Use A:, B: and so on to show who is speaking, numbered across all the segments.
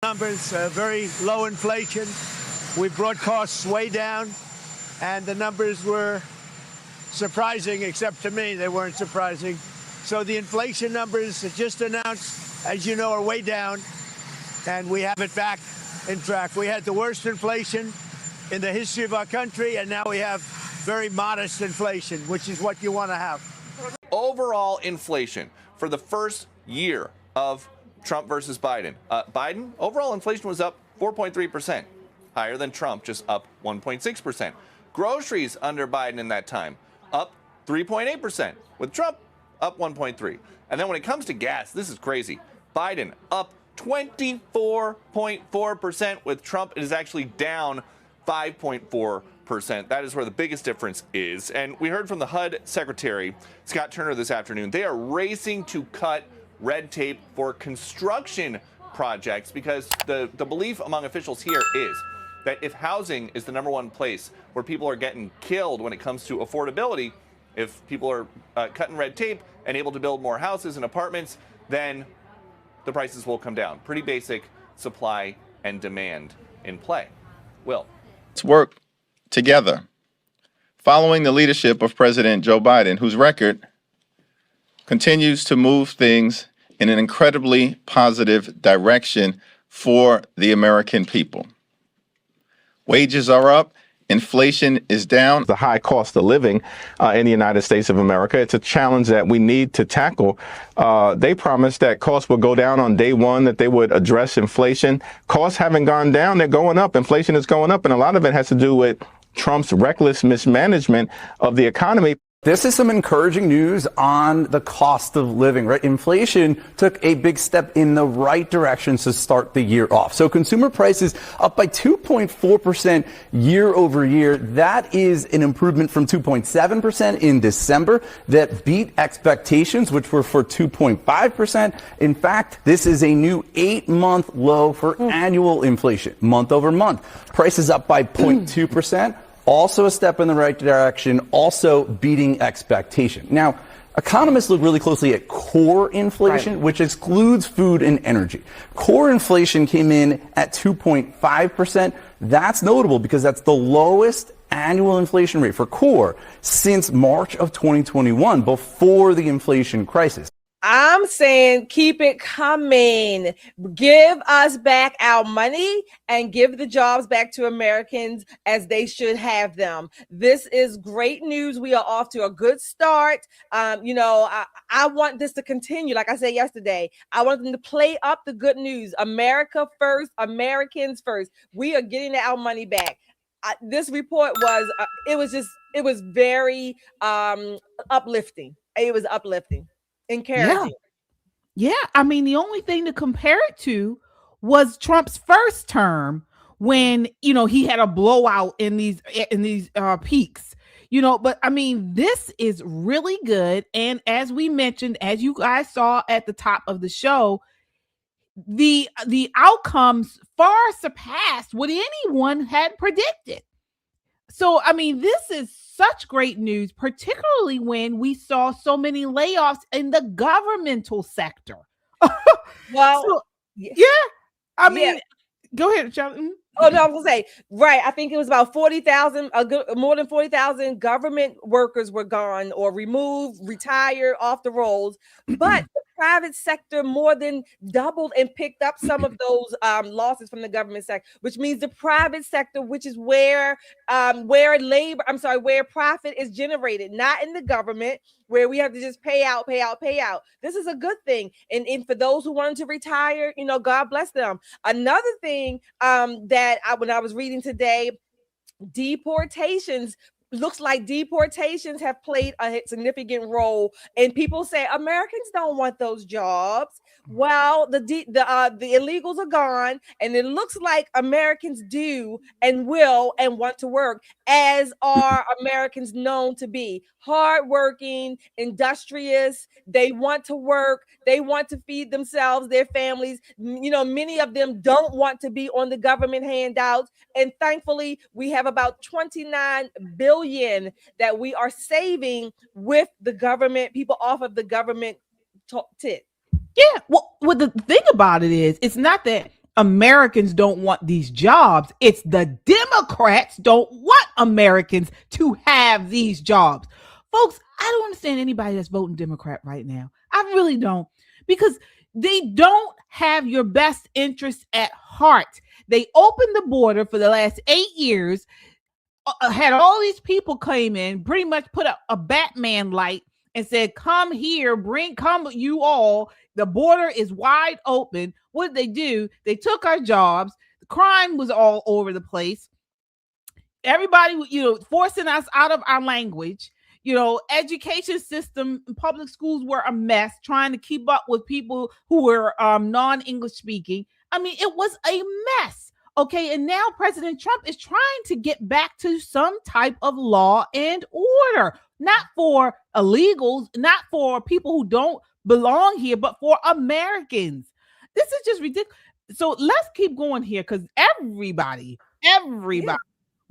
A: numbers, very low inflation. We brought costs way down, and the numbers were surprising, except to me, they weren't surprising. So the inflation numbers that just announced, as you know, are way down, and we have it back in track. We had the worst inflation in the history of our country, and now we have very modest inflation, which is what you want to have.
B: Overall inflation for the first year of Trump versus Biden. Biden, overall inflation was up 4.3%, higher than Trump, just up 1.6%. Groceries under Biden in that time, up 3.8%, with Trump up 1.3%. And then when it comes to gas, this is crazy. Biden up 24.4%, with Trump it is actually down 5.4%. That is where the biggest difference is. And we heard from the HUD Secretary, Scott Turner, this afternoon. They are racing to cut red tape for construction projects because the belief among officials here is that if housing is the number one place where people are getting killed when it comes to affordability, if people are cutting red tape and able to build more houses and apartments, then the prices will come down. Pretty basic supply and demand in play. Will.
C: Let's work together. Following the leadership of President Joe Biden, whose record continues to move things in an incredibly positive direction for the American people. Wages are up. Inflation is down.
D: The high cost of living in the United States of America. It's a challenge that we need to tackle. They promised that costs would go down on day one, that they would address inflation. Costs haven't gone down. They're going up. Inflation is going up. And a lot of it has to do with Trump's reckless mismanagement of the economy.
E: This is some encouraging news on the cost of living, right? Inflation took a big step in the right direction to start the year off. So consumer prices up by 2.4% year over year. That is an improvement from 2.7% in December that beat expectations, which were for 2.5%. In fact, this is a new 8-month low for annual inflation, month over month. Prices up by 0.2%. Also a step in the right direction, also beating expectation. Now, economists look really closely at core inflation, which excludes food and energy. Core inflation came in at 2.5%. That's notable because that's the lowest annual inflation rate for core since March of 2021, before the inflation crisis.
F: I'm saying keep it coming. Give us back our money and give the jobs back to Americans as they should have them. This is great news. We are off to a good start. I want this to continue. Like I said yesterday, I want them to play up the good news. America first, Americans first. We are getting our money back. This report was, it was very uplifting. It was uplifting. Encouraging.
G: Yeah. I mean, the only thing to compare it to was Trump's first term when, he had a blowout in these peaks, but I mean, this is really good. And as we mentioned, as you guys saw at the top of the show, the outcomes far surpassed what anyone had predicted. So, I mean, this is such great news, particularly when we saw so many layoffs in the governmental sector.
F: Well,
G: so, yeah. I mean, go ahead, John.
F: Oh, no, I was going to say, right. I think it was about 40,000, more than 40,000 government workers were gone or removed, retired off the rolls. But the private sector more than doubled and picked up some of those losses from the government sector, which means the private sector, which is where profit is generated, not in the government, where we have to just pay out. This is a good thing. And for those who wanted to retire, God bless them. Another thing when I was reading today, deportations. Looks like deportations have played a significant role, and people say Americans don't want those jobs. Well, the illegals are gone, and it looks like Americans do and will and want to work, as are Americans known to be hardworking, industrious. They want to work. They want to feed themselves, their families. Many of them don't want to be on the government handouts, and thankfully, we have about 29 billion that we are saving with the government, people off of the government tip.
G: Yeah. Well, the thing about it is, it's not that Americans don't want these jobs. It's the Democrats don't want Americans to have these jobs. Folks, I don't understand anybody that's voting Democrat right now. I really don't, because they don't have your best interest at heart. They opened the border for the last 8 years, had all these people came in, pretty much put a Batman light and said, come here, come you all. The border is wide open. What did they do? They took our jobs. The crime was all over the place. Everybody, forcing us out of our language. Education system, public schools were a mess, trying to keep up with people who were non-English speaking. I mean, it was a mess. Okay, and now President Trump is trying to get back to some type of law and order, not for illegals, not for people who don't belong here, but for Americans. This is just ridiculous. So let's keep going here, because everybody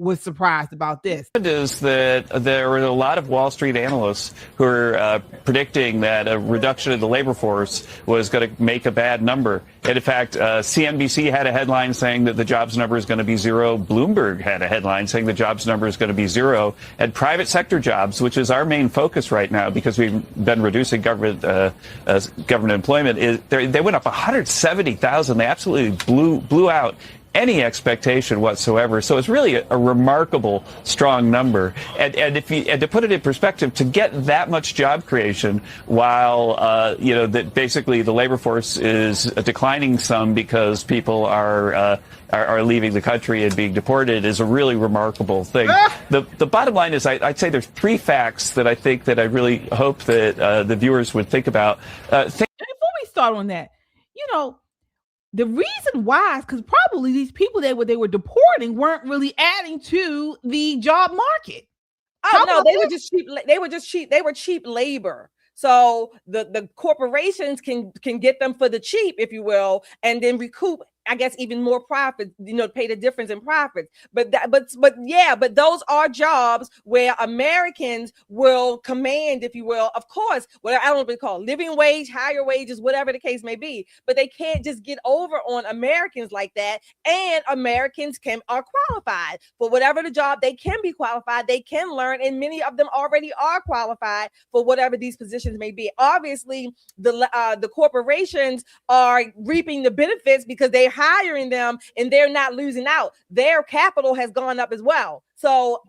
G: was surprised about this.
H: Is that there were a lot of Wall Street analysts who are predicting that a reduction in the labor force was going to make a bad number. And in fact, CNBC had a headline saying that the jobs number is going to be zero. Bloomberg had a headline saying the jobs number is going to be zero. And private sector jobs, which is our main focus right now because we've been reducing government employment, they went up 170,000. They absolutely blew out any expectation whatsoever. So it's really a remarkable, strong number. And to put it in perspective, to get that much job creation while that basically the labor force is declining some because people are leaving the country and being deported is a really remarkable thing. The bottom line is I'd say there's 3 facts that I think that I really hope that the viewers would think about.
G: Before we start on that, the reason why is because probably these people they were deporting weren't really adding to the job market.
F: Oh no, they were just cheap. They were just cheap. They were cheap labor. So the corporations can get them for the cheap, if you will, and then recoup, I guess, even more profit, pay the difference in profits. But those are jobs where Americans will command, if you will, of course, what I don't know what they call living wage, higher wages, whatever the case may be. But they can't just get over on Americans like that. And Americans are qualified for whatever the job. They can be qualified. They can learn, and many of them already are qualified for whatever these positions may be. Obviously, the corporations are reaping the benefits because they're hiring them and they're not losing out. Their capital has gone up as well. So,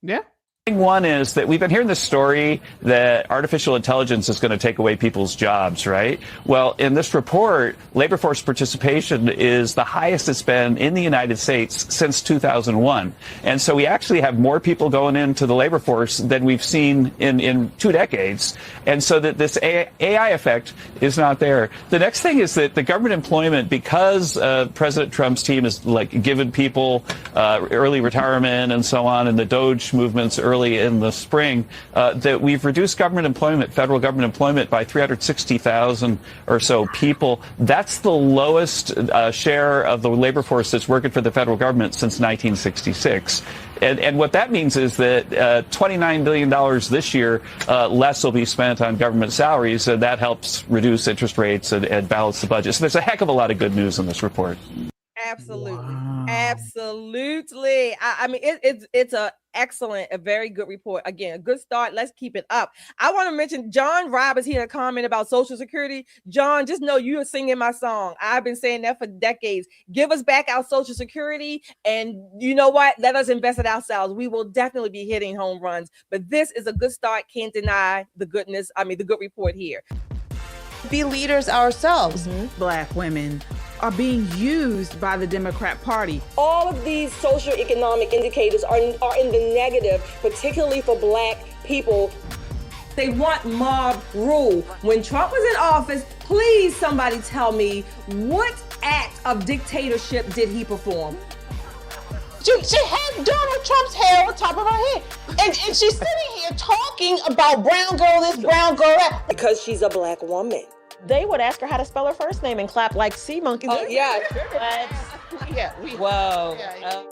G: yeah.
H: One is that we've been hearing this story that artificial intelligence is going to take away people's jobs, right? Well, in this report, labor force participation is the highest it's been in the United States since 2001. And so we actually have more people going into the labor force than we've seen in 2 decades. And so that this AI effect is not there. The next thing is that the government employment, because President Trump's team has given people early retirement and so on, and the Doge movements early in the spring, that we've reduced government employment, federal government employment, by 360,000 or so people. That's the lowest share of the labor force that's working for the federal government since 1966. And what that means is that $29 billion this year less will be spent on government salaries, and that helps reduce interest rates and balance the budget. So there's a heck of a lot of good news in this report.
F: Absolutely.
G: Wow.
F: Absolutely. I mean, it's a very good report. Again, a good start. Let's keep it up. I want to mention John Roberts here, a comment about Social Security. John, just know you are singing my song. I've been saying that for decades. Give us back our Social Security, and you know what? Let us invest it ourselves. We will definitely be hitting home runs. But this is a good start. Can't deny the good report here.
I: Be leaders ourselves.
G: Black women are being used by the Democrat Party.
J: All of these socioeconomic indicators are in the negative, particularly for Black people.
F: They want mob rule. When Trump was in office, please somebody tell me, what act of dictatorship did he perform?
I: She had Donald Trump's hair on top of her head. And she's sitting here talking about brown girl this, brown girl that.
J: Because she's a Black woman.
I: They would ask her how to spell her first name and clap like sea monkeys.
J: Oh, yeah.
I: Whoa.
J: Yeah.